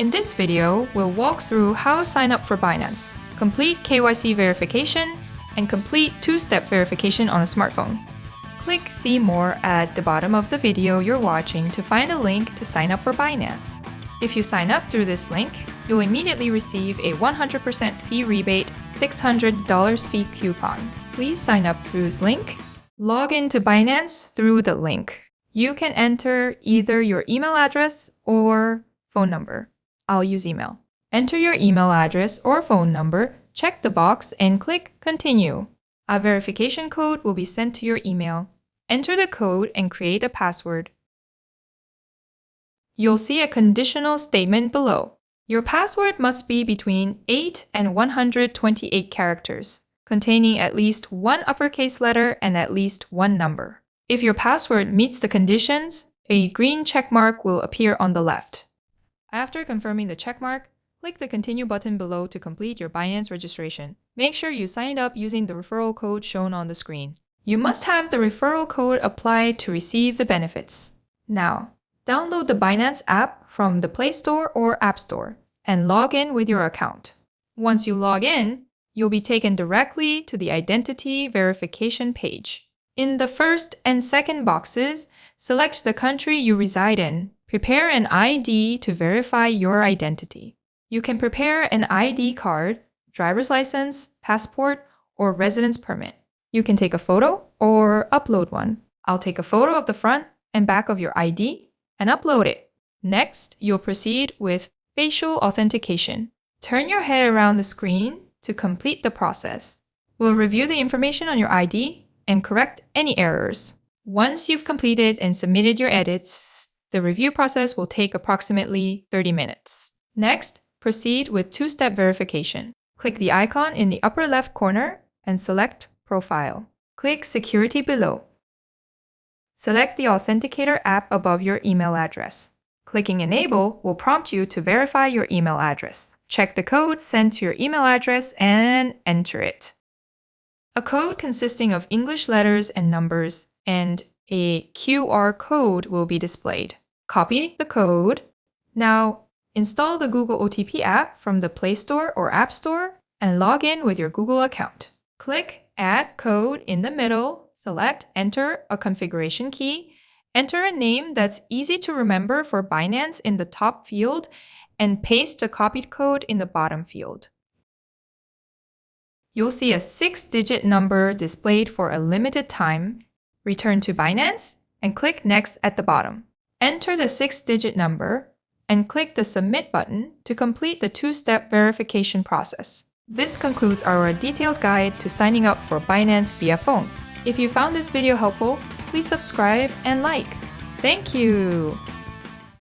In this video, we'll walk through how to sign up for Binance, complete KYC verification, and complete two-step verification on a smartphone. Click See More at the bottom of the video you're watching to find a link to sign up for Binance. If you sign up through this link, you'll immediately receive a 100% fee rebate, $600 fee coupon. Please sign up through this link. Log into Binance through the link. You can enter either your email address or phone number. I'll use email. Enter your email address or phone number, check the box, and click Continue. A verification code will be sent to your email. Enter the code and create a password. You'll see a conditional statement below. Your password must be between 8 and 128 characters, containing at least one uppercase letter and at least one number. If your password meets the conditions, a green checkmark will appear on the left. After confirming the checkmark, click the Continue button below to complete your Binance registration. Make sure you signed up using the referral code shown on the screen. You must have the referral code applied to receive the benefits. Now, download the Binance app from the Play Store or App Store and log in with your account. Once you log in, you'll be taken directly to the identity verification page. In the first and second boxes, select the country you reside in. Prepare an ID to verify your identity. You can prepare an ID card, driver's license, passport, or residence permit. You can take a photo or upload one. I'll take a photo of the front and back of your ID and upload it. Next, you'll proceed with facial authentication. Turn your head around the screen to complete the process. We'll review the information on your ID and correct any errors. Once you've completed and submitted your edits, the review process will take approximately 30 minutes. Next, proceed with two-step verification. Click the icon in the upper left corner and select Profile. Click Security below. Select the Authenticator app above your email address. Clicking Enable will prompt you to verify your email address. Check the code sent to your email address and enter it. A code consisting of English letters and numbers and a QR code will be displayed. Copy the code. Now, install the Google OTP app from the Play Store or App Store and log in with your Google account. Click Add Code in the middle, select Enter a configuration key, enter a name that's easy to remember for Binance in the top field, and paste the copied code in the bottom field. You'll see a 6-digit number displayed for a limited time. Return to Binance and click Next at the bottom. Enter the 6-digit number and click the Submit button to complete the two-step verification process. This concludes our detailed guide to signing up for Binance via phone. If you found this video helpful, please subscribe and like. Thank you!